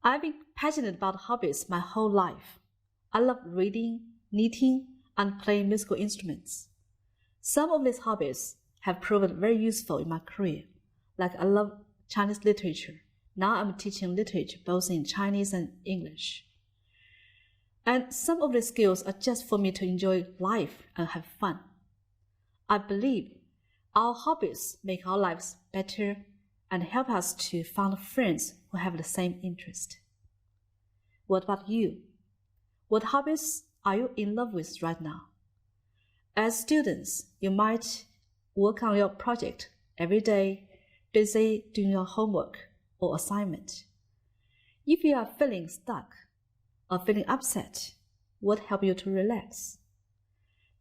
I've been passionate about hobbies my whole life. I love reading, knitting, and playing musical instruments. Some of these hobbies have proven very useful in my career, like I love Chinese literature. Now I'm teaching literature both in Chinese and English. And some of the skills are just for me to enjoy life and have fun. I believe our hobbies make our lives better and help us to find friends who have the same interest. What about you? What hobbies are you in love with right now? As students, you might work on your project every day, busy doing your homework or assignment. If you are feeling stuck or feeling upset, what helps you to relax?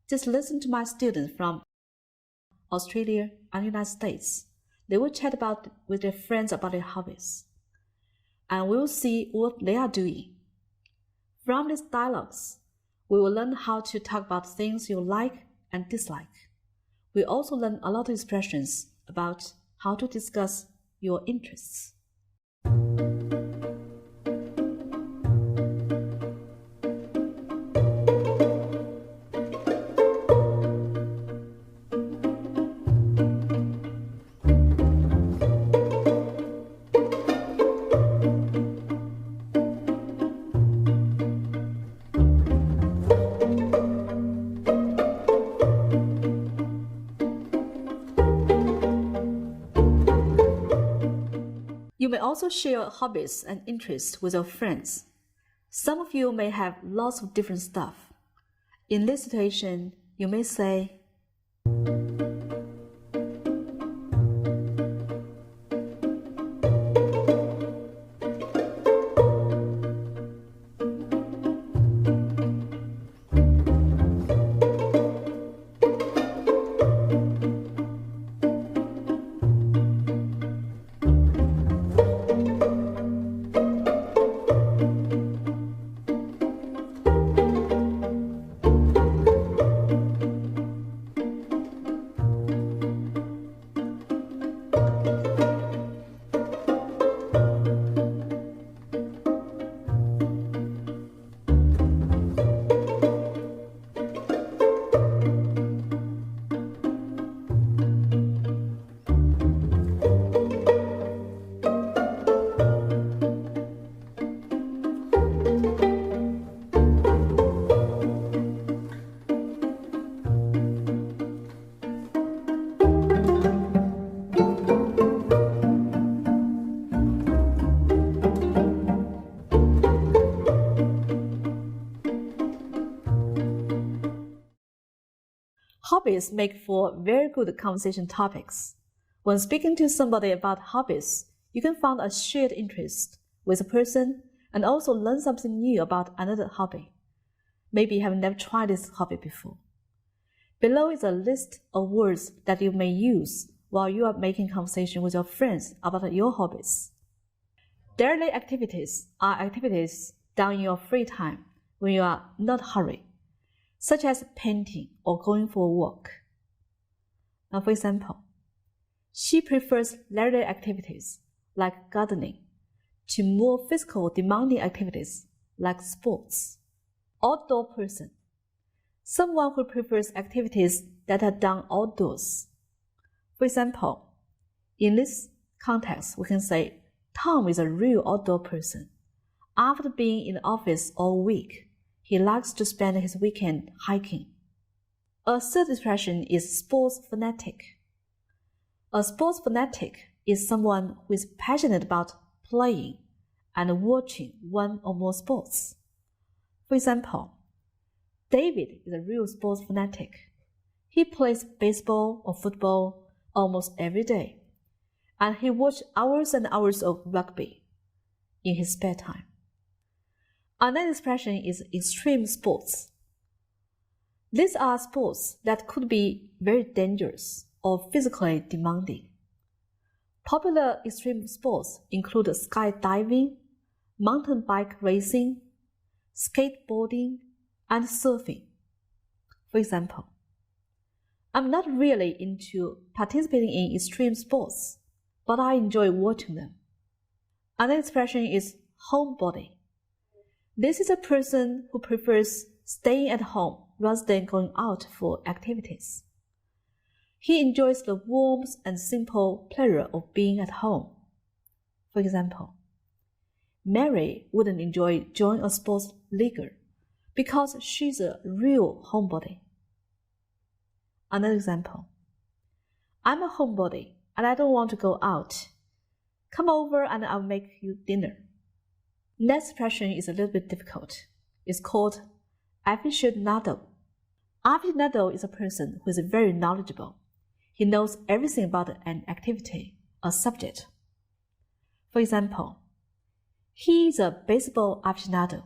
Just listen to my students from Australia and United States. They will chat with their friends about their hobbies, and we will see what they are doing. From these dialogues, we will learn how to talk about things you like and dislike. We also learn a lot of expressions about how to discuss your interests. You may also share hobbies and interests with your friends. Some of you may have lots of different stuff. In this situation, you may say, hobbies make for very good conversation topics. When speaking to somebody about hobbies, you can find a shared interest with a person and also learn something new about another hobby. Maybe you have never tried this hobby before. Below is a list of words that you may use while you are making conversation with your friends about your hobbies. Daily activities are activities done in your free time when you are not hurried, such as painting or going for a walk. Now, for example, she prefers leisure activities like gardening to more physical demanding activities like sports. Outdoor person, someone who prefers activities that are done outdoors. For example, in this context, we can say Tom is a real outdoor person. After being in the office all week, he likes to spend his weekend hiking. A third expression is sports fanatic. A sports fanatic is someone who is passionate about playing and watching one or more sports. For example, David is a real sports fanatic. He plays baseball or football almost every day, and he watches hours and hours of rugby in his spare time. Another expression is extreme sports. These are sports that could be very dangerous or physically demanding. Popular extreme sports include skydiving, mountain bike racing, skateboarding, and surfing. For example, I'm not really into participating in extreme sports, but I enjoy watching them. Another expression is homebody. This is a person who prefers staying at home rather than going out for activities. He enjoys the warmth and simple pleasure of being at home. For example, Mary wouldn't enjoy joining a sports league because she's a real homebody. Another example, I'm a homebody and I don't want to go out. Come over and I'll make you dinner. Next expression is a little bit difficult. It's called aficionado. Aficionado is a person who is very knowledgeable. He knows everything about an activity, a subject. For example, he is a baseball aficionado.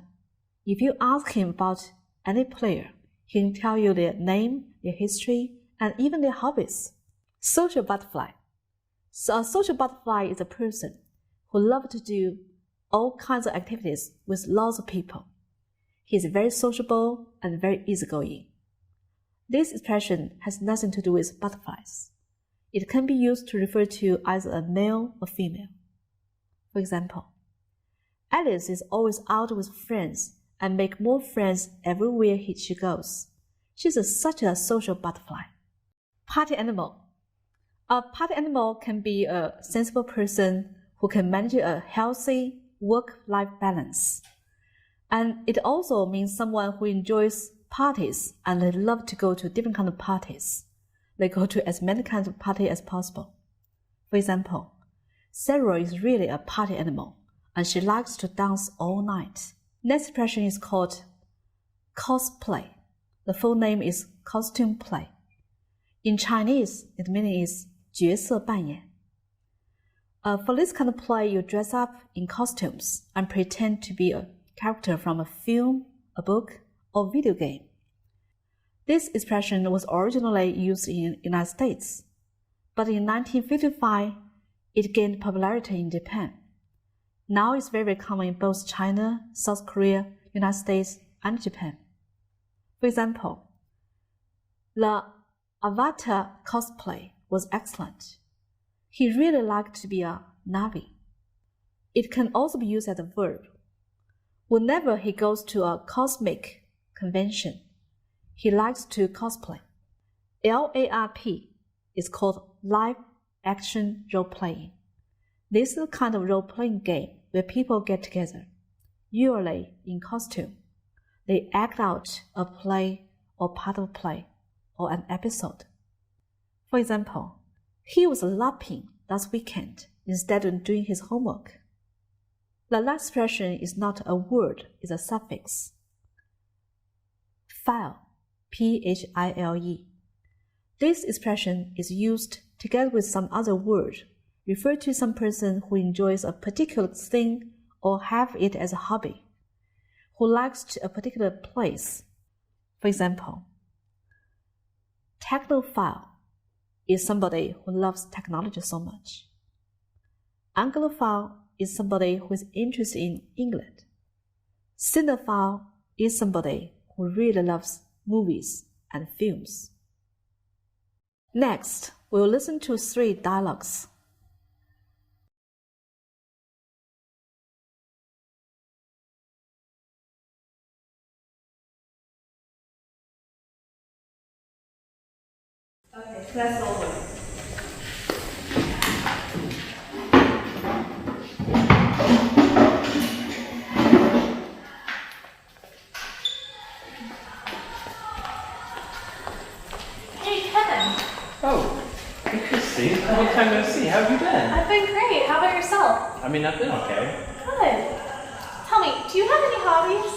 If you ask him about any player, he can tell you their name, their history, and even their hobbies. Social butterfly. So a social butterfly is a person who loves to do all kinds of activities with lots of people. He is very sociable and very easygoing. This expression has nothing to do with butterflies. It can be used to refer to either a male or female. For example, Alice is always out with friends and makes more friends everywhere she goes. She's such a social butterfly. Party animal. A party animal can be a sensible person who can manage a healthy work-life balance. And it also means someone who enjoys parties and they love to go to different kinds of parties. They go to as many kinds of parties as possible. For example, Sarah is really a party animal and she likes to dance all night. Next expression is called cosplay. The full name is costume play. In Chinese, its meaning is 角色扮演. For this kind of play, you dress up in costumes and pretend to be a character from a film, a book, or video game. This expression was originally used in the United States, but in 1955, it gained popularity in Japan. Now it's very common in both China, South Korea, United States, and Japan. For example, the Avatar cosplay was excellent. He really liked to be a Na'vi. It can also be used as a verb. Whenever he goes to a cosmic convention, he likes to cosplay. LARP is called live action role-playing. This is a kind of role-playing game where people get together, usually in costume. They act out a play or part of a play or an episode. For example, he was LARPing last weekend instead of doing his homework. The last expression is not a word, it's a suffix. Phile, Phile. This expression is used together with some other word, refer to some person who enjoys a particular thing or have it as a hobby, who likes a particular place. For example, technophile is somebody who loves technology so much. Anglophile is somebody who is interested in England. Cinephile is somebody who really loves movies and films. Next, we'll listen to 3 dialogues. Okay, so that's over. Hey, Kevin. Oh, hey Christy. Long time no see. How have you been? I've been great. How about yourself? I mean, I've been okay. Good. Tell me, do you have any hobbies?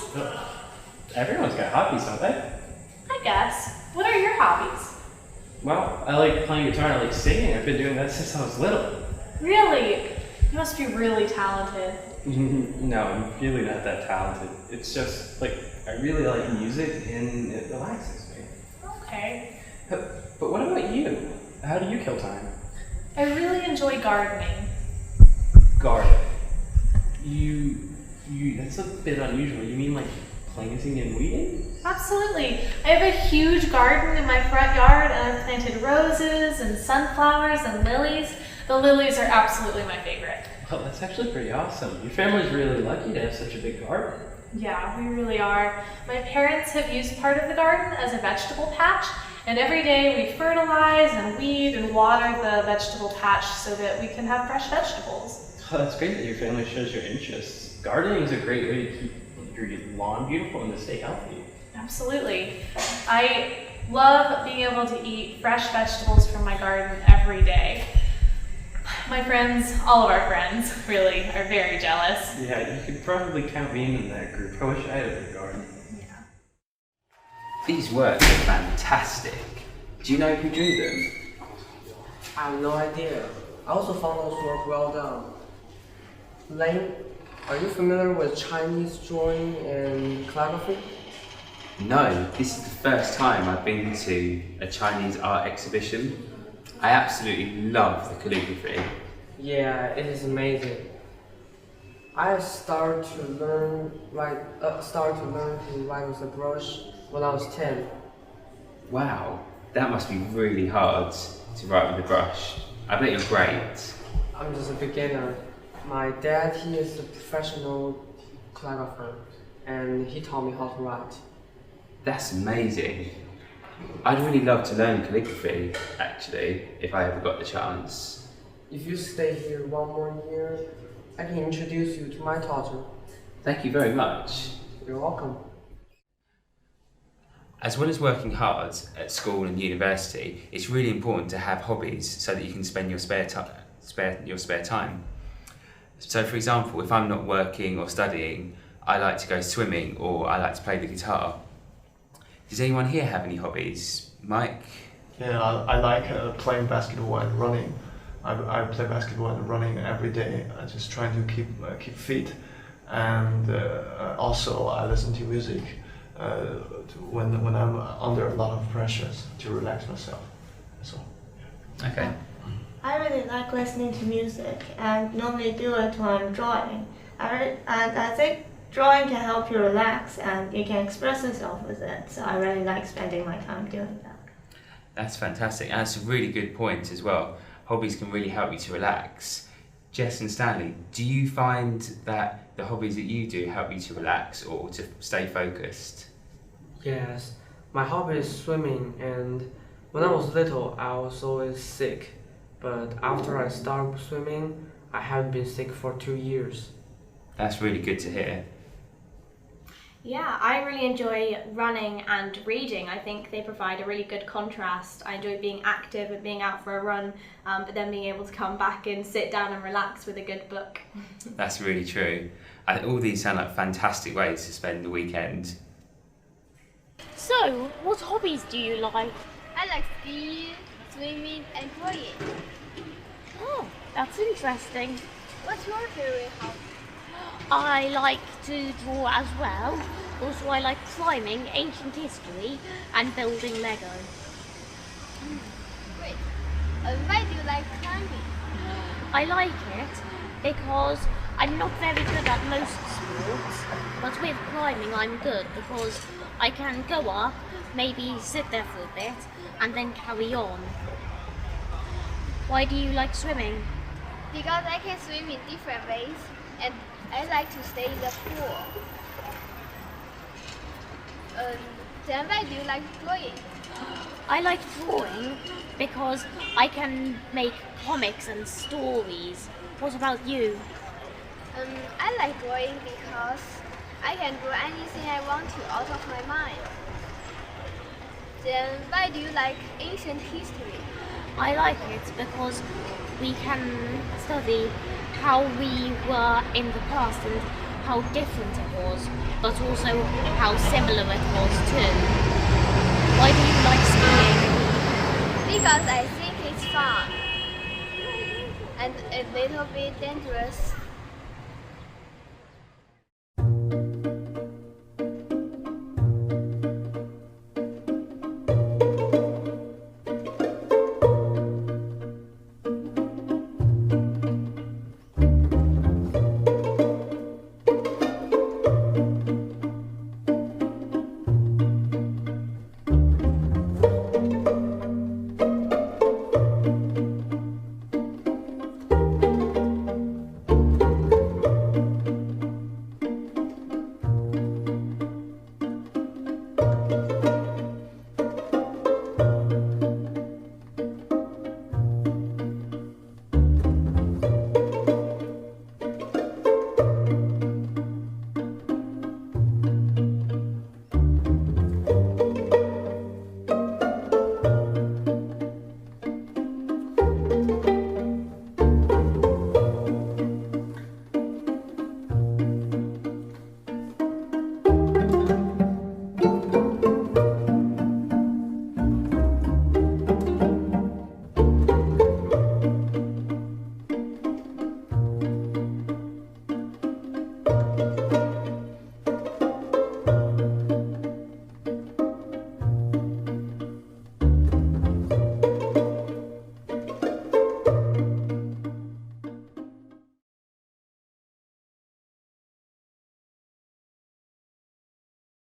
Everyone's got hobbies, don't they? I guess. What are your hobbies? Well, I like playing guitar and I like singing. I've been doing that since I was little. Really? You must be really talented. No, I'm really not that talented. It's just, like, I really like music and it relaxes me. Okay. But what about you? How do you kill time? I really enjoy gardening. Gardening. That's a bit unusual. You mean like planting and weeding? Absolutely. I have a huge garden in my front yard and I've planted roses and sunflowers and lilies. The lilies are absolutely my favorite. Oh, that's actually pretty awesome. Your family's really lucky to have such a big garden. Yeah, we really are. My parents have used part of the garden as a vegetable patch, and every day we fertilize and weed and water the vegetable patch so that we can have fresh vegetables. Oh, that's great that your family shows your interests. Gardening is a great way to keep your lawn beautiful and to stay healthy. Absolutely. I love being able to eat fresh vegetables from my garden every day. My friends, all of our friends, really are very jealous. Yeah, you could probably count me in that group. I wish I had a big garden. Yeah. These works are fantastic. Do you know who drew them? I have no idea. I also found those work well done. Lane, are you familiar with Chinese drawing and calligraphy? No, this is the first time I've been to a Chinese art exhibition. I absolutely love the calligraphy. Yeah, it is amazing. I started to learn to write with a brush when I was 10. Wow, that must be really hard to write with a brush. I bet you're great. I'm just a beginner. My dad, he is a professional calligrapher, and he taught me how to write. That's amazing. I'd really love to learn calligraphy, actually, if I ever got the chance. If you stay here one more year, I can introduce you to my tutor. Thank you very much. You're welcome. As well as working hard at school and university, it's really important to have hobbies so that you can spend your spare time. So for example, if I'm not working or studying, I like to go swimming or I like to play the guitar. Does anyone here have any hobbies? Mike? Yeah, I like playing basketball and running. I play basketball and running every day. I just trying to keep fit, and also I listen to music when I'm under a lot of pressures to relax myself. So. Yeah. Okay. I really like listening to music and normally do it when I'm drawing. I think drawing can help you relax and you can express yourself with it. So I really like spending my time doing that. That's fantastic, and that's a really good point as well. Hobbies can really help you to relax. Jess and Stanley, do you find that the hobbies that you do help you to relax or to stay focused? Yes, my hobby is swimming, and when I was little, I was always sick. But after I started swimming, I haven't been sick for 2 years. That's really good to hear. Yeah, I really enjoy running and reading. I think they provide a really good contrast. I enjoy being active and being out for a run, but then being able to come back and sit down and relax with a good book. That's really true. All these sound like fantastic ways to spend the weekend. So, what hobbies do you like? I like skiing, swimming, and drawing. Oh, that's interesting. What's your favorite hobby? I like to draw as well. Also, I like climbing, ancient history, and building Lego. Great. Why do you like climbing? I like it because I'm not very good at most sports, but with climbing I'm good because I can go up, maybe sit there for a bit, and then carry on. Why do you like swimming? Because I can swim in different ways, and I like to stay in the pool. Then why do you like drawing? I like drawing because I can make comics and stories. What about you? I like drawing because I can draw anything I want to out of my mind. Then why do you like ancient history? I like it because we can study how we were in the past and how different it was, but also how similar it was too. Why do you like skiing? Because I think it's fun and a little bit dangerous.